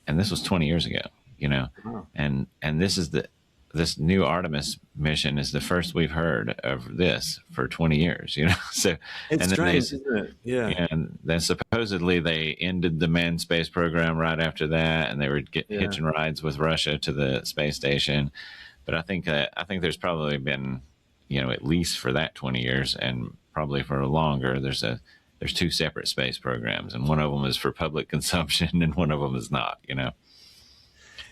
and this was 20 years ago, you know. Wow. And this new Artemis mission is the first we've heard of this for 20 years, you know. So It's and then strange, isn't it? Yeah. and then supposedly they ended the manned space program right after that, and they were hitching rides with Russia to the space station. But I think there's probably been, you know, at least for that 20 years, and probably for longer, there's two separate space programs, and one of them is for public consumption, and one of them is not, you know.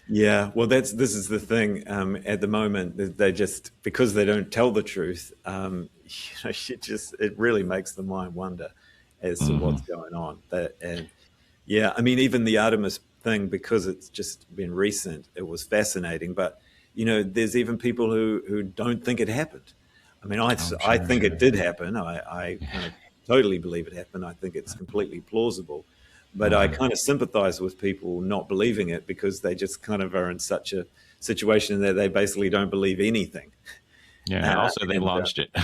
Yeah, well, this is the thing. At the moment, they just, because they don't tell the truth, you know, it really makes the mind wonder as to what's going on. And yeah, I mean, even the Artemis thing, because it's just been recent, it was fascinating. But you know, there's even people who don't think it happened. I mean, I think it did happen. I kind of totally believe it happened. I think it's completely plausible. But I kind of sympathize with people not believing it because they just kind of are in such a situation that they basically don't believe anything. Yeah. Also, they launched it.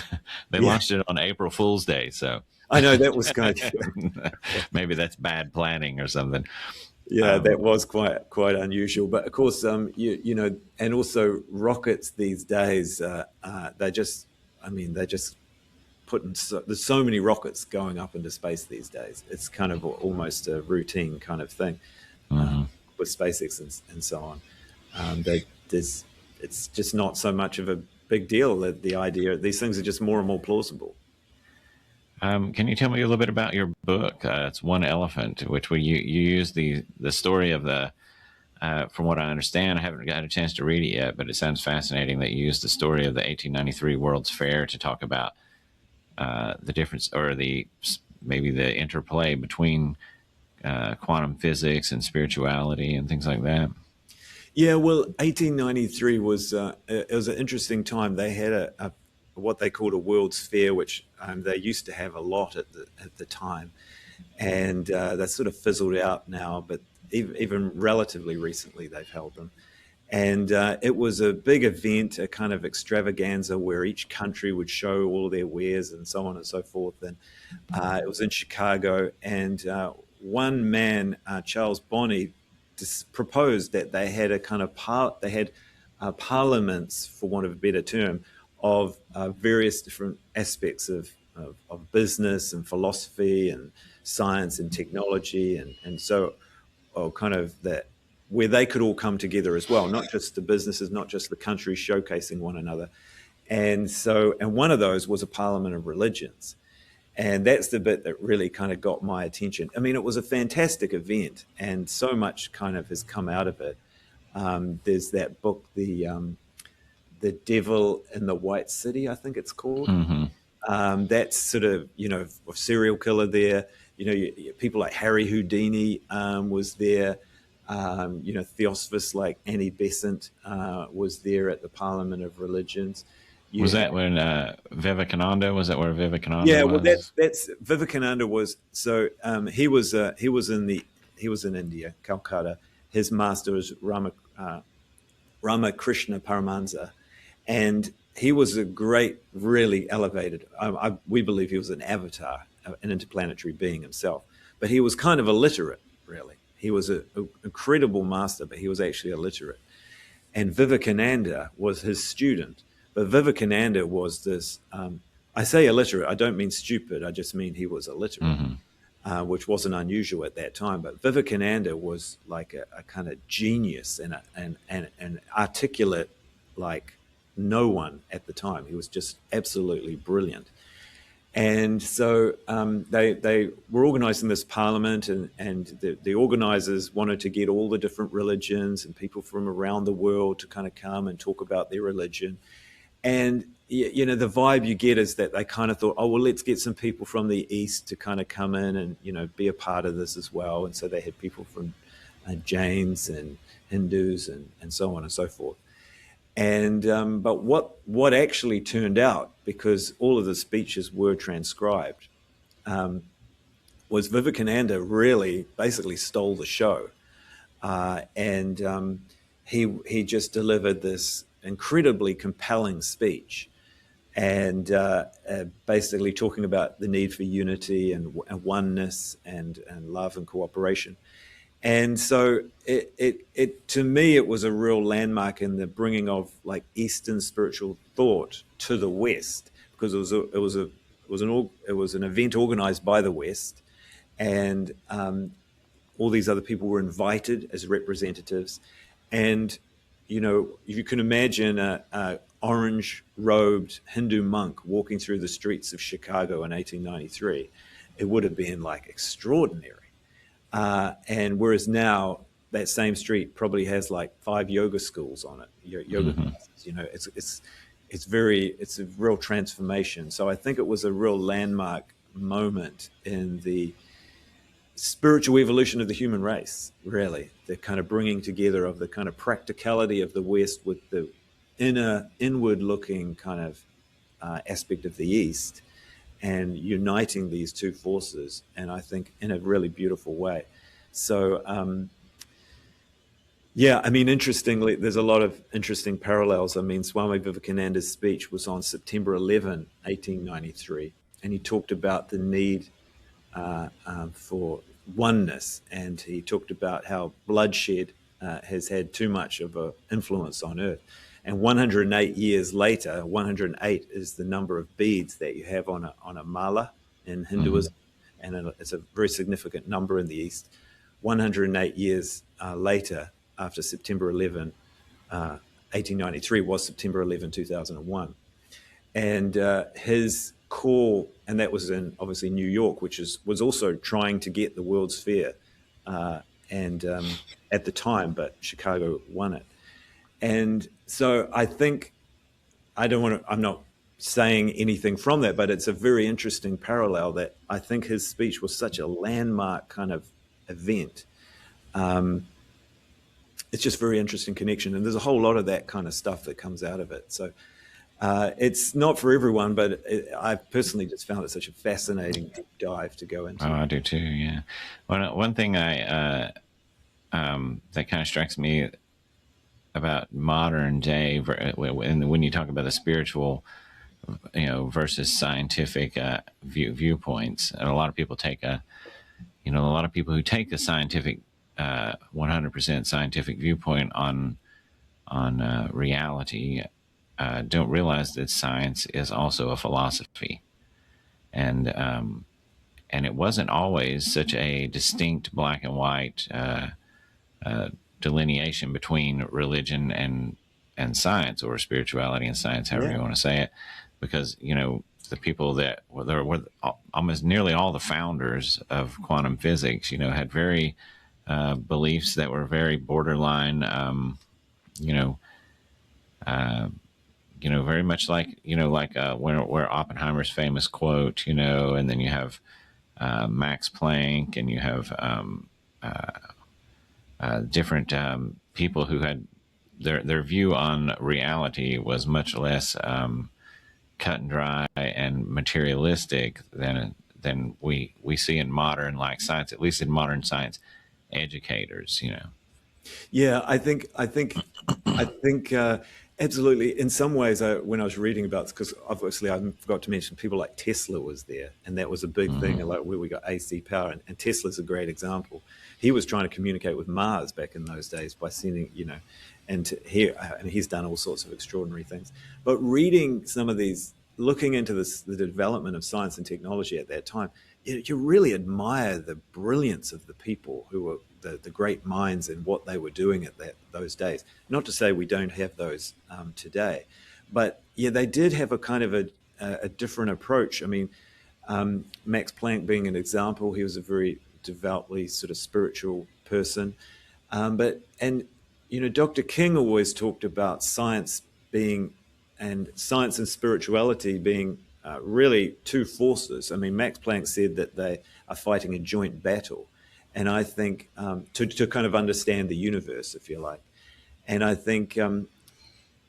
They launched it on April Fool's Day. So I know that was kind of maybe that's bad planning or something. Yeah, that was quite unusual. But of course, you know, and also rockets these days, they're just there's so many rockets going up into space these days. It's kind of almost a routine kind of thing with SpaceX and so on. It's just not so much of a big deal. That the idea, these things are just more and more plausible. Can you tell me a little bit about your book? It's One Elephant, which you use the story of the. From what I understand, I haven't got a chance to read it yet, but it sounds fascinating that you used the story of the 1893 World's Fair to talk about the difference, or maybe the interplay between quantum physics and spirituality and things like that. Yeah, well, 1893 was it was an interesting time. They had a what they called a World's Fair, which they used to have a lot at the time, and they sort of fizzled out now. But even relatively recently, they've held them, and it was a big event, a kind of extravaganza where each country would show all their wares and so on and so forth. And it was in Chicago, and one man, Charles Bonney, proposed that they had a kind of parliaments, for want of a better term, of various different aspects of business and philosophy and science and technology, and so kind of that, where they could all come together as well, not just the businesses, not just the countries showcasing one another. And one of those was a parliament of religions. And that's the bit that really kind of got my attention. I mean, it was a fantastic event, and so much kind of has come out of it. There's that book, The Devil in the White City, I think it's called. That's sort of, you know, a serial killer there. You know, people like Harry Houdini was there. You know, Theosophists like Annie Besant was there at the Parliament of Religions. Was that when Vivekananda? Was that where Vivekananda? Yeah, was? well, that's Vivekananda was. So he was in India, Calcutta. His master was Ramakrishna Paramahansa, and he was a great, really elevated. We believe he was an avatar, an interplanetary being himself, but he was kind of illiterate. Really, he was an incredible master, but he was actually illiterate. And Vivekananda was his student. But Vivekananda was this. I say illiterate. I don't mean stupid. I just mean he was illiterate, which wasn't unusual at that time. But Vivekananda was like a kind of genius and an articulate like no one at the time. He was just absolutely brilliant. And so they were organizing this parliament, and the organizers wanted to get all the different religions and people from around the world to kind of come and talk about their religion. And, you know, the vibe you get is that they kind of thought, oh, well, let's get some people from the East to kind of come in and, you know, be a part of this as well. And so they had people from Jains and Hindus and so on and so forth. And but what actually turned out, because all of the speeches were transcribed, was Vivekananda really basically stole the show, and he just delivered this incredibly compelling speech, and basically talking about the need for unity and oneness and love and cooperation. And so it to me, it was a real landmark in the bringing of like Eastern spiritual thought to the West, because it was an event organized by the West, and all these other people were invited as representatives. And, you know, you can imagine a orange-robed Hindu monk walking through the streets of Chicago in 1893. It would have been like extraordinary. And whereas now that same street probably has like 5 yoga schools on it, yoga classes, you know, it's a real transformation. So I think it was a real landmark moment in the spiritual evolution of the human race, really, the kind of bringing together of the kind of practicality of the West with the inward looking kind of aspect of the East, and uniting these two forces, and I think in a really beautiful way. So, yeah, I mean, interestingly, there's a lot of interesting parallels. I mean, Swami Vivekananda's speech was on September 11, 1893, and he talked about the need for oneness, and he talked about how bloodshed has had too much of an influence on Earth. And 108 years later, 108 is the number of beads that you have on a mala in Hinduism, and it's a very significant number in the East. 108 years later, after September 11, 1893 was September 11, 2001. And his call, and that was in obviously New York, which was also trying to get the World's Fair, and at the time, but Chicago won it. And so I think I'm not saying anything from that, but it's a very interesting parallel that I think his speech was such a landmark kind of event. It's just very interesting connection. And there's a whole lot of that kind of stuff that comes out of it. So it's not for everyone, but I personally just found it such a fascinating deep dive to go into. Oh, I do too, yeah. One thing that kind of strikes me about modern day, when you talk about the spiritual, you know, versus scientific viewpoints, and a lot of people take a lot of people who take a scientific, 100% scientific viewpoint on reality don't realize that science is also a philosophy, and it wasn't always such a distinct black and white delineation between religion and science, or spirituality and science, however you want to say it, because, you know, the people that were almost nearly all the founders of quantum physics, you know, had very beliefs that were very borderline, very much like, where Oppenheimer's famous quote, you know, and then you have Max Planck, and you have different people who had their view on reality was much less cut and dry and materialistic than we see in modern, like, science, at least in modern science educators, you know. Yeah, I think Absolutely. In some ways, when I was reading about, because obviously I forgot to mention people like Tesla was there, and that was a big thing, Hmm. like where we got AC power, and Tesla's a great example. He was trying to communicate with Mars back in those days by sending, and he's done all sorts of extraordinary things. But reading some of these, looking into this, the development of science and technology at that time, you really admire the brilliance of the people who were the great minds and what they were doing at those days. Not to say we don't have those today, but yeah, they did have a kind of a different approach. I mean, Max Planck being an example, he was a very devoutly sort of spiritual person. Dr. King always talked about science and spirituality being really two forces. I mean, Max Planck said that they are fighting a joint battle. And I think to kind of understand the universe, if you like. And I think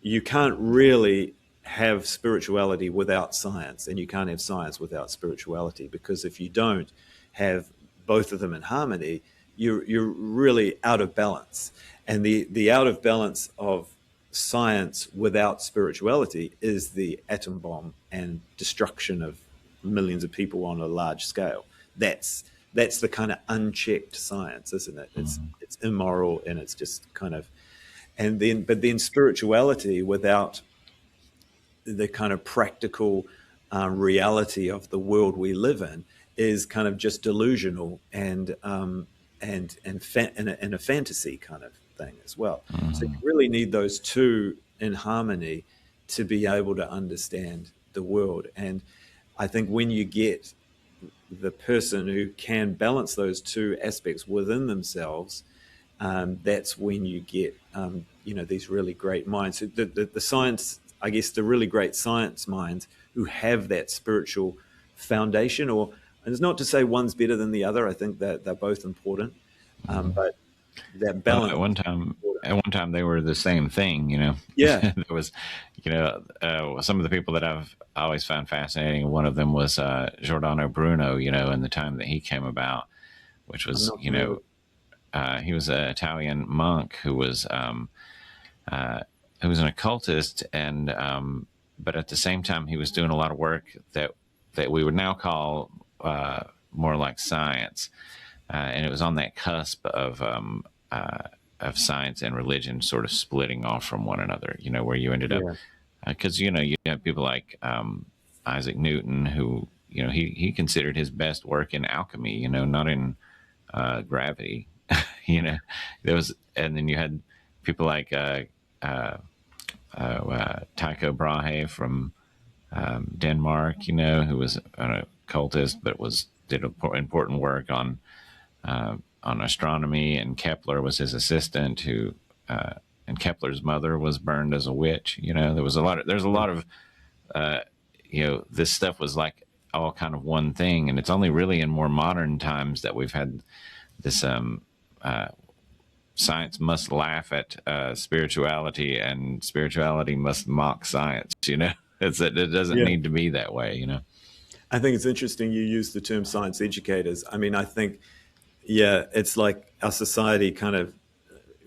you can't really have spirituality without science, and you can't have science without spirituality, because if you don't have both of them in harmony, you're really out of balance. And the out of balance of science without spirituality is the atom bomb and destruction of millions of people on a large scale. That's the kind of unchecked science, isn't it? It's immoral, and it's just kind of, but then spirituality without the kind of practical reality of the world we live in is kind of just delusional and a fantasy kind of thing as well. So you really need those two in harmony to be able to understand the world. And I think when you get the person who can balance those two aspects within themselves, that's when you get these really great minds. So the science, I guess, the really great science minds who have that spiritual foundation, and it's not to say one's better than the other. I think that they're both important, but that Well, balance is at important. one time they were the same thing, you know. Yeah, There was, some of the people that I've always found fascinating. One of them was Giordano Bruno, in the time that he came about, which I'm was, not familiar. he was an Italian monk uh, who was an occultist, and but at the same time he was doing a lot of work that we would now call more like science, and it was on that cusp of science and religion sort of splitting off from one another. Where you ended up, Yeah, because you have people like Isaac Newton, who he considered his best work in alchemy. Not in gravity. you know, and then you had people like uh, Tycho Brahe from Denmark, who was an occultist but did important work on astronomy, and Kepler was his assistant, and Kepler's mother was burned as a witch. There's a yeah, lot of this stuff was like all kind of one thing, and it's only really in more modern times that we've had this uh, science must laugh at spirituality, and spirituality must mock science. It doesn't yeah. need to be that way. I think it's interesting you use the term science educators. I mean, I think, yeah, it's like our society kind of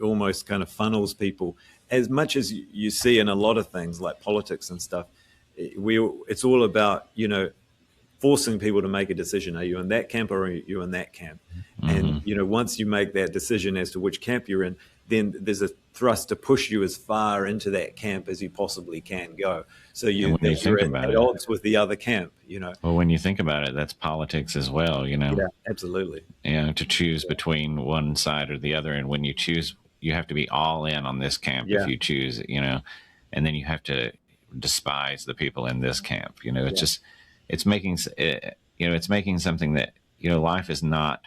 almost kind of funnels people as much as you see in a lot of things like politics and stuff. It's all about forcing people to make a decision. Are you in that camp or are you in that camp? And Hmm. once you make that decision as to which camp you're in, then there's a thrust to push you as far into that camp as you possibly can go. So And when you you're think about at it, odds with the other camp. well, when you think about it, that's politics as well. Yeah, absolutely. To choose between one side or the other, and when you choose, you have to be all in on this camp if Yeah, you choose. And then you have to despise the people in this camp. It's yeah, just it's making something that life is not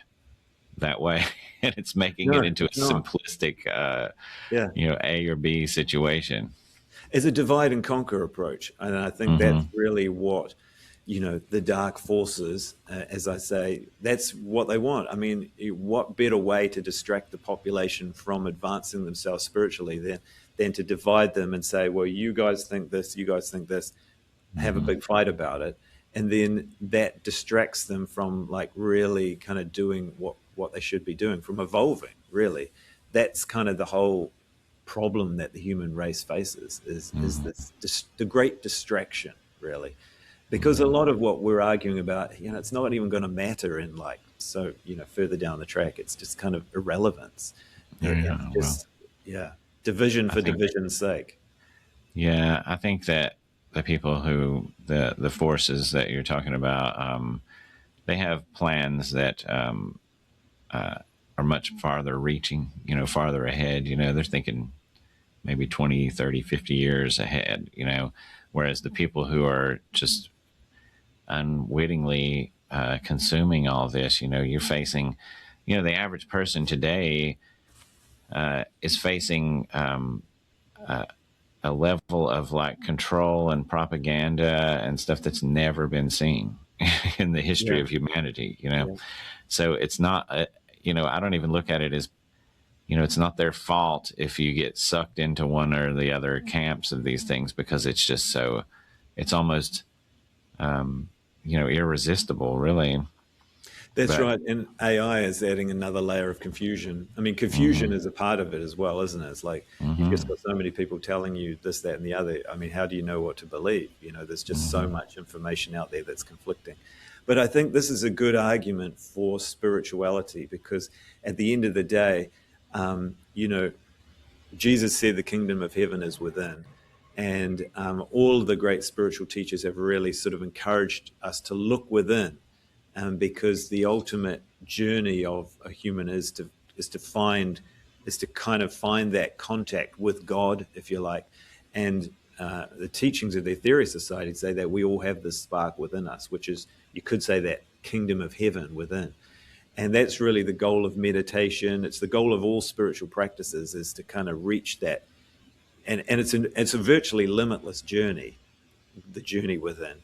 that way, and it's making it no, into a it's not. simplistic Yeah, A or B situation. it's a divide and conquer approach, and I think that's Hmm. really what the dark forces, as I say, that's what they want. I mean, what better way to distract the population from advancing themselves spiritually than to divide them and say, well, you guys think this, you guys think this, have a Hmm. big fight about it, and then that distracts them from like really kind of doing what they should be doing, from evolving. Really, that's kind of the whole. problem that the human race faces is this the great distraction, really, because a lot of what we're arguing about, it's not even going to matter in like, so, further down the track. It's just kind of irrelevance. It's Yeah, well, just, yeah, division I for think, division's sake. yeah, I think that the people who, the forces that you're talking about, they have plans that are much farther reaching, farther ahead. They're thinking maybe 20, 30, 50 years ahead, whereas the people who are just unwittingly consuming all this, you're facing, the average person today is facing a level of like control and propaganda and stuff that's never been seen in the history Yeah, of humanity, yeah. So it's not, I don't even look at it as, it's not their fault if you get sucked into one or the other camps of these things, because it's just so, it's almost, irresistible, really. That's But right. And AI is adding another layer of confusion. I mean, confusion mm-hmm, is a part of it as well, isn't it? It's like you've just mm-hmm, got so many people telling you this, that, and the other. I mean, how do you know what to believe? There's just so mm-hmm, much information out there that's conflicting. But I think this is a good argument for spirituality because at the end of the day, Jesus said the kingdom of heaven is within. And all the great spiritual teachers have really sort of encouraged us to look within, because the ultimate journey of a human is to kind of find that contact with God, if you like. And the teachings of the Aetherius Society say that we all have this spark within us, which is, you could say, that kingdom of heaven within. And that's really the goal of meditation. It's the goal of all spiritual practices, is to kind of reach that. And it's a virtually limitless journey, the journey within.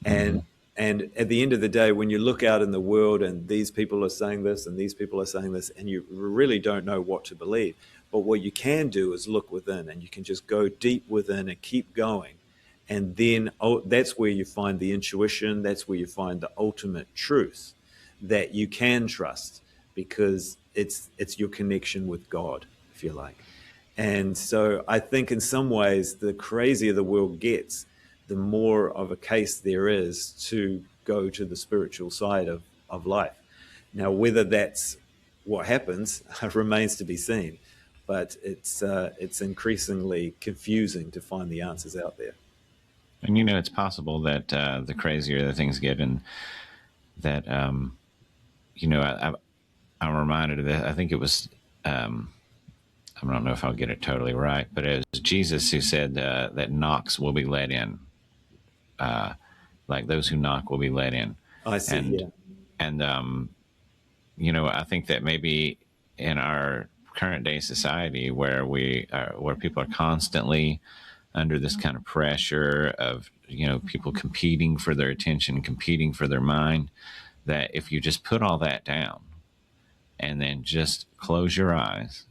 mm-hmm. And at the end of the day, when you look out in the world and these people are saying this and these people are saying this, and you really don't know what to believe, but what you can do is look within, and you can just go deep within and keep going. And then that's where you find the intuition. That's where you find the ultimate truth that you can trust, because it's your connection with God, if you like. And so I think in some ways, the crazier the world gets, the more of a case there is to go to the spiritual side of life. Now, whether that's what happens remains to be seen, but it's increasingly confusing to find the answers out there. And it's possible that the crazier the things get, and that I'm reminded of that. I think it was, I don't know if I'll get it totally right, but it was Jesus who said that knocks will be let in. Like those who knock will be let in. I see. And Yeah. and I think that maybe in our current day society, where where people are constantly under this kind of pressure of people competing for their attention, competing for their mind, that if you just put all that down and then just close your eyes,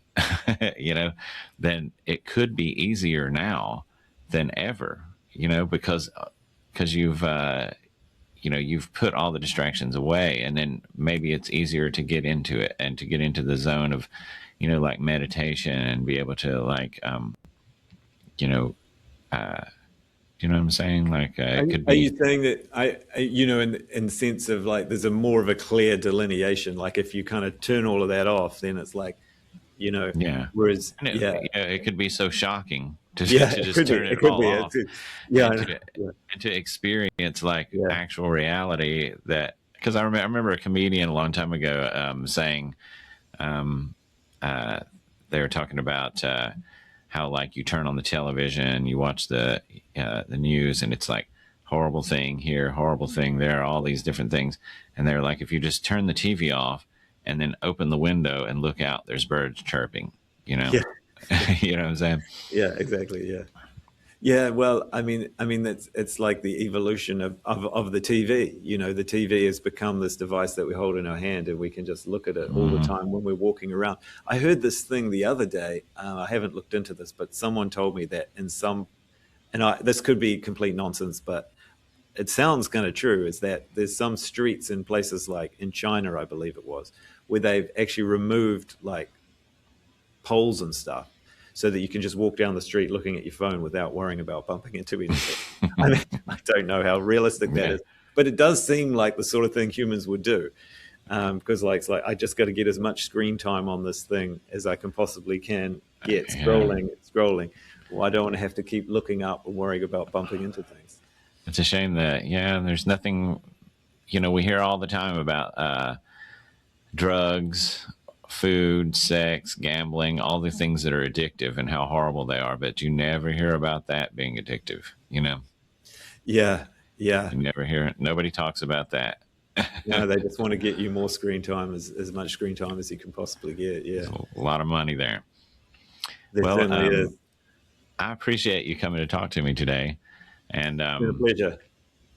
then it could be easier now than ever, because you've put all the distractions away, and then maybe it's easier to get into it and to get into the zone of, like meditation, and be able to like, you know, you know what I'm saying? Like, it could Are you be, saying that in the sense of like, there's a more of a clear delineation? Like, if you kind of turn all of that off, then it's like, yeah. whereas, And yeah, it could be so shocking to, yeah, to it just could be, turn it it could all be, off, yeah, and to yeah, experience like yeah, actual reality. That, because I remember a comedian a long time ago saying, um, uh, they were talking about how, like, you turn on the television, you watch the news, and it's like horrible thing here, horrible thing there, all these different things. And they're like, if you just turn the TV off and then open the window and look out, there's birds chirping. You know, yeah, you know what I'm saying? yeah, exactly, yeah. Yeah, well, I mean that's it's like the evolution of the TV. The TV has become this device that we hold in our hand, and we can just look at it all the Mm-hmm. time when we're walking around. I heard this thing the other day. I haven't looked into this, but someone told me that this could be complete nonsense, but it sounds kind of true. Is that there's some streets in places like in China, I believe it was, where they've actually removed like poles and stuff, so that you can just walk down the street looking at your phone without worrying about bumping into anything. I mean, I don't know how realistic that is, but it does seem like the sort of thing humans would do. Because it's like I just got to get as much screen time on this thing as I can possibly can get, scrolling. Well, I don't want to have to keep looking up and worrying about bumping into things. It's a shame that, there's nothing, we hear all the time about drugs, food, sex, gambling, all the things that are addictive and how horrible they are, but you never hear about that being addictive, Yeah. You never hear it. Nobody talks about that. No, they just want to get you more screen time, as much screen time as you can possibly get. Yeah. There's a lot of money there. There certainly is. I appreciate you coming to talk to me today. And It's been a pleasure.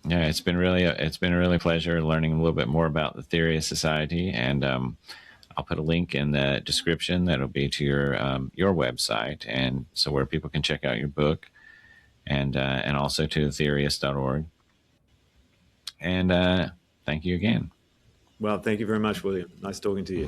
Yeah, it's been a really pleasure learning a little bit more about the Aetherius Society, and I'll put a link in the description that'll be to your website, and so where people can check out your book, and also to aetherius.org. And thank you again. Well, thank you very much, William. Nice talking to you.